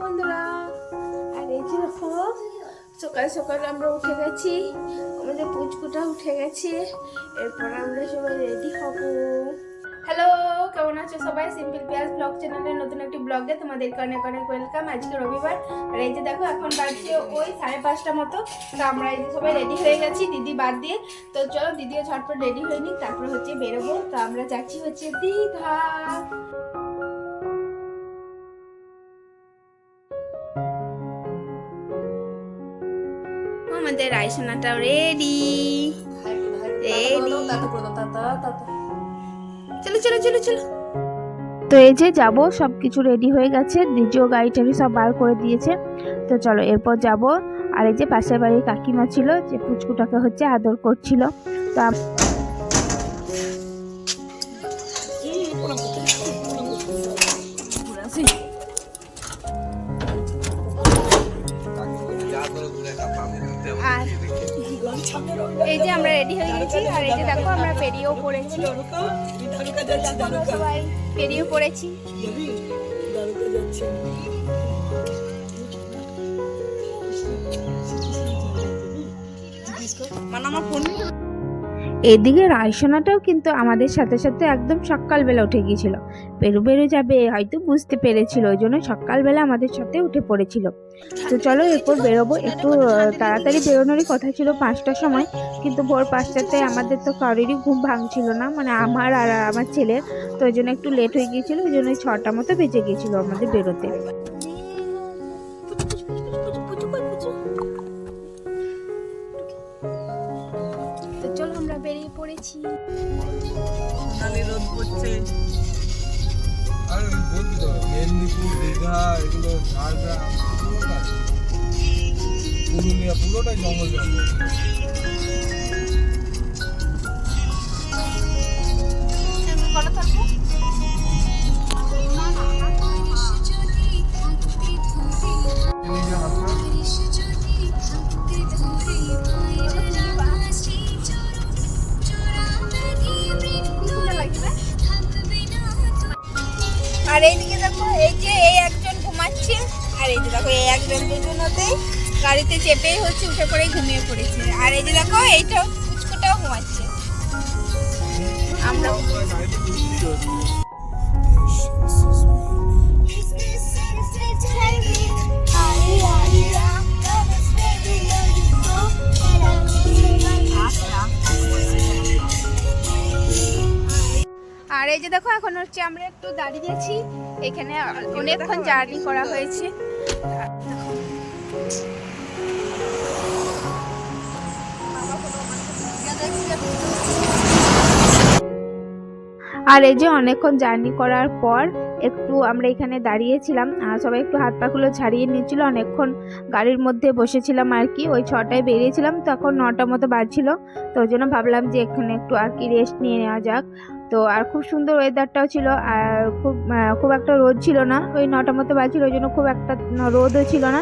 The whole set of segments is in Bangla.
বন্ধুরা, আর এই যে দেখো সকাল সকাল আমরা উঠে গেছি, আমাদের পুচকুটা উঠে গেছে। এরপর আমরা সবাই রেডি হব। হ্যালো, কেমন আছো সবাই? সিম্পল পিয়াজ ব্লগ চ্যানেলের নতুন একটি ব্লগে তোমাদেরকে অনেক অনেক ওয়েলকাম। আজকে রবিবার, আর এই যে দেখো এখন বাজছে ওই 5:30 মতো। তো আমরা এই যে সবাই রেডি হয়ে গেছি দিদি বাদ দিয়ে। তো চলো দিদিও ঝটপট রেডি হয়নি, তারপর হচ্ছে বেরোবো। তো আমরা যাচ্ছি হচ্ছে দীঘা। আমাদের আইসোনাটাও রেডি রেডি। চলো চলো চলো চলো। তো এই যে যাবো, সবকিছু রেডি হয়ে গেছে, দিদিও গাড়ি টাড়ি সব বার করে দিয়েছে। তো চলো এরপর যাব। আর এই যে পাশের বাড়ির কাকিমা ছিল, যে পুচকুটাকে হচ্ছে আদর করছিল। তো আর এই যে আমরা রেডি হয়ে গেছি, আর এই যে দেখো আমরা বেরিয়েও পড়েছি, সবাই বেরিয়ে পড়েছি। এদিকে রায়সোনাটাও কিন্তু আমাদের সাথে সাথে একদম সকালবেলা উঠে গিয়েছিল। বেরো যাবে হয়তো বুঝতে পেরেছিল, ওই জন্য সকালবেলা আমাদের সাথে উঠে পড়েছিল। তো চলো এরপর বেরোবো। একটু তাড়াতাড়ি বেরোনোরই কথা ছিল 5টার সময়, কিন্তু ভোর 5টাতে আমাদের তো কারোরই ঘুম ভাঙছিল না, মানে আমার আর আমার ছেলের। তো ওই জন্য একটু লেট হয়ে গিয়েছিল, ওই জন্য 6টা মতো বেজে গিয়েছিল আমাদের বেরোতে। তো চলো আমরা বেরিয়ে পড়েছি। রোদ পড়ছে। আর বলছি তো মেদিনীপুর, দীঘা, এগুলো ঝাড়গ্রাম, পুরুলিয়া পুরোটাই জঙ্গল জঙ্গল। আর এইদিকে দেখো, এই যে এই একজন ঘুমাচ্ছে, আর এই যে দেখো এই একজন, দুজনতেই গাড়িতে চেপেই হচ্ছে উঠে পড়ে ঘুমিয়ে পড়েছে। আর এই যে দেখো এইটাও পুচকুটাও ঘুমাচ্ছে। আমরা আর এই যে দেখো এখন হচ্ছে আমরা একটু দাঁড়িয়ে আছি, এখানে অনেকক্ষণ জার্নি করা হয়েছে। আর এই যে অনেকক্ষণ জার্নি করার পর একটু আমরা এখানে দাঁড়িয়েছিলাম, সবাই একটু হাত পাগুলো ছাড়িয়ে নিচ্ছিল। অনেকক্ষণ গাড়ির মধ্যে বসেছিলাম আর কি, ওই 6টায় বেরিয়েছিলাম, তো এখন 9টা মতো বাজছিল। তো ওই জন্য ভাবলাম যে এখানে একটু আর কি রেস্ট নিয়ে নেওয়া যাক। তো আর খুব সুন্দর ওয়েদারটাও ছিল, আর খুব একটা রোদ ছিল না। ওই 9টা মতো বাজছিল, ওই জন্য খুব একটা রোদও ছিল না।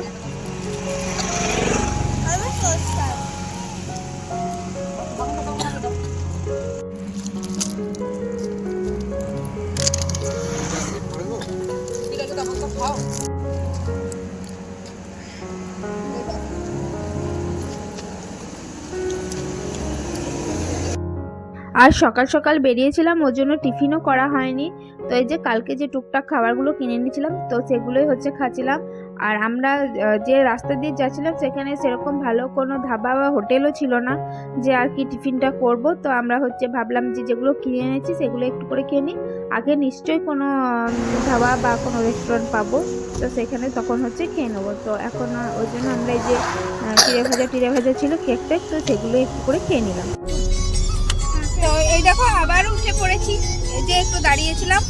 আর সকাল সকাল বেরিয়েছিলাম, ওর জন্য টিফিনও করা হয়নি। তো এই যে কালকে যে টুকটাক খাবারগুলো কিনে নিয়েছিলাম, তো সেগুলোই হচ্ছে খাচ্ছিলাম। আর আমরা যে রাস্তা দিয়ে যাচ্ছিলাম সেখানে সেরকম ভালো কোনো ধাবা বা হোটেলও ছিল না যে আর কি টিফিনটা করব। তো আমরা হচ্ছে ভাবলাম যে যেগুলো কিনে এনেছি সেগুলো একটু করে খেয়ে নিই, আগে নিশ্চয়ই কোনো ধাবা বা কোনো রেস্টুরেন্ট পাবো, তো সেখানে তখন হচ্ছে খেয়ে নেবো। তো এখন ওই জন্য আমরা এই যে টিরে ভাজা ছিল কেক, তো সেগুলো একটু করে খেয়ে নিলাম। তো এই দেখো আবার উঠে পড়েছি, এই যে একটু দাঁড়িয়েছিলাম,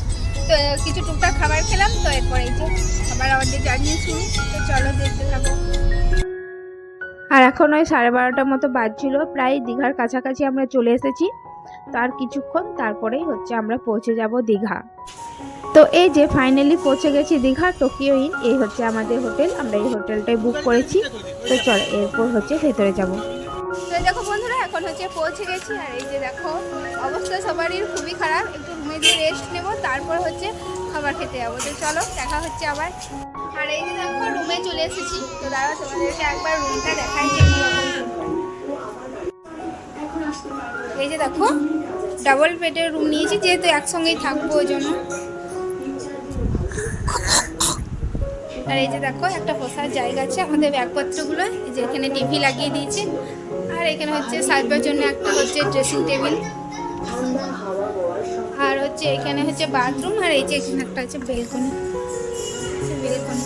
তো কিছু টুকটাক খাবার খেলাম। তো এরপর এই যে আবার আমাদের জার্নি শুরু। তো চলো দেখতে থাকো। আর এখন ওই 12:30 মতো বাজছিল, প্রায় দীঘার কাছাকাছি আমরা চলে এসেছি। তো আর কিছুক্ষণ তারপরেই হচ্ছে আমরা পৌঁছে যাব দীঘা। তো এই যে ফাইনালি পৌঁছে গেছি দীঘা টোকিও ইন, এই হচ্ছে আমাদের হোটেল, আমরা এই হোটেলটাই বুক করেছি। তো চলো এরপর হচ্ছে ভেতরে যাব। তো দেখো বন্ধুরা এখন হচ্ছে পৌঁছে গেছি, আর এই যে দেখো অবস্থা সবারই খুবই খারাপ, একটু রুমে দিয়ে রেস্ট নেব, তারপর হচ্ছে খাবার খেতে যাবো। তো চলো দেখা হচ্ছে আবার। আর এই যে দেখো রুমে চলে এসেছি, তো দাঁড়া তোমাদেরকে একবার রুমটা দেখাই যে কীরকম। এই যে দেখো ডাবল বেডের রুম নিয়েছি, যেহেতু একসঙ্গেই থাকবো ওই জন্য। আর এই যে দেখো একটা বসার জায়গা আছে, আমাদের ব্যাগপত্রগুলো এই যে এখানে টিভি লাগিয়ে দিয়েছে। আর এখানে হচ্ছে সাজবার জন্য একটা হচ্ছে ড্রেসিং টেবিল, আর হচ্ছে এখানে হচ্ছে বাথরুম, আর এই যে এখানে একটা হচ্ছে বেলকনি। বেলকনি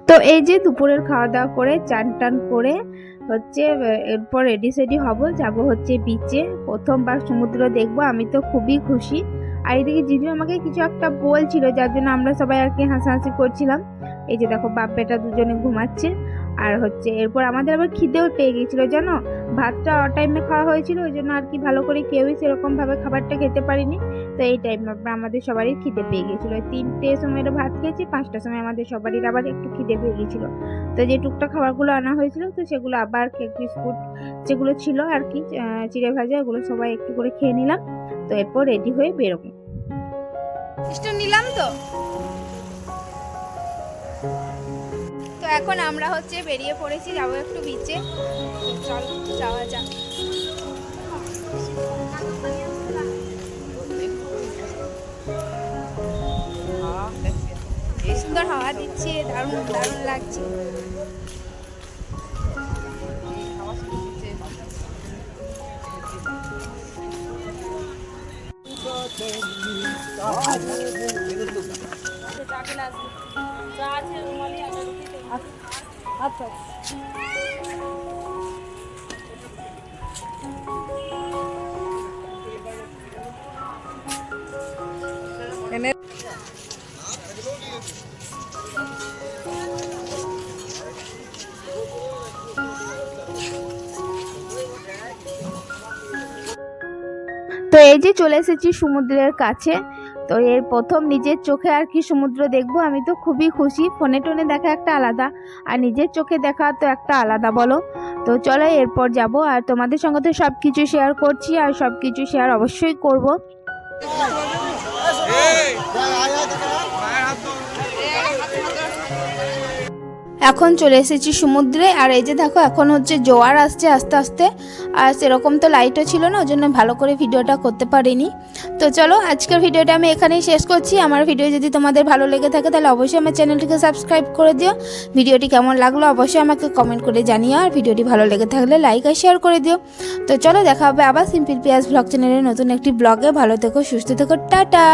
তো এই যে দুপুরের খাওয়া দাওয়া করে চান টান করে হচ্ছে এরপর রেডি সেডি হব, যাব হচ্ছে বিচে। প্রথমবার সমুদ্র দেখবো, আমি তো খুবই খুশি। আর এদিকে জিজু আমাকে কিছু একটা বলছিল, যার জন্য আমরা সবাই আর কি হাসাহাসি করছিলাম। এই যে দেখো বাপ বেটা দুজনে ঘুমাচ্ছে। আর হচ্ছে এরপর আমাদের আবার খিদেও পেয়ে গেছিলো জানো, ভাতটা টাইমে খাওয়া হয়েছিল, ওই জন্য আর কি ভালো করে কেউই সেরকমভাবে খাবারটা খেতে পারিনি। তো এই টাইমে আমাদের সবারই খিদে পেয়ে গেছিলো। 3টে সময়ের ভাত খেয়েছি, 5টার সময় আমাদের সবারই আবার একটু খিদে পেয়ে গেছিলো। তো যে টুকটাক খাবারগুলো আনা হয়েছিল, তো সেগুলো আবার কেক বিস্কুট যেগুলো ছিল আর কি চিড়ে ভাজা, ওগুলো সবাই একটু করে খেয়ে নিলাম। তো এরপর রেডি হয়ে বেরোবো। নিলাম তো তো এখন আমরা হচ্ছে বেরিয়ে পড়েছি, যাবো একটু বিচে। চল যাওয়া যাক। এই সুন্দর হাওয়া দিচ্ছে, দারুণ দারুণ লাগছে। আচ্ছা তো এই যে চলে এসেছি সমুদ্রের কাছে। তো এর প্রথম নিজের চোখে আর কি সমুদ্র দেখবো, আমি তো খুবই খুশি। ফোনে টোনে দেখা একটা আলাদা, আর নিজের চোখে দেখা তো একটা আলাদা বলো। তো চলো এরপর যাব, আর তোমাদের সঙ্গে তো সব কিছু শেয়ার করছি, আর সব কিছু শেয়ার অবশ্যই করব। এখন চলে এসেছি সমুদ্রে। আর এই যে দেখো এখন হচ্ছে জোয়ার আসছে আস্তে আস্তে, আর সেরকম তো লাইটও ছিল না, ওই জন্য ভালো করে ভিডিওটা করতে পারিনি। তো চলো আজকের ভিডিওটা আমি এখানেই শেষ করছি। আমার ভিডিও যদি তোমাদের ভালো লেগে থাকে তাহলে অবশ্যই আমার চ্যানেলটিকে সাবস্ক্রাইব করে দিও। ভিডিওটি কেমন লাগলো অবশ্যই আমাকে কমেন্ট করে জানিও, আর ভিডিওটি ভালো লেগে থাকলে লাইক আর শেয়ার করে দিও। তো চলো দেখা হবে আবার সিম্পল পিয়াস ব্লগ চ্যানেলের নতুন একটি ব্লগে। ভালো থেকো, সুস্থ থেকো, টাটা।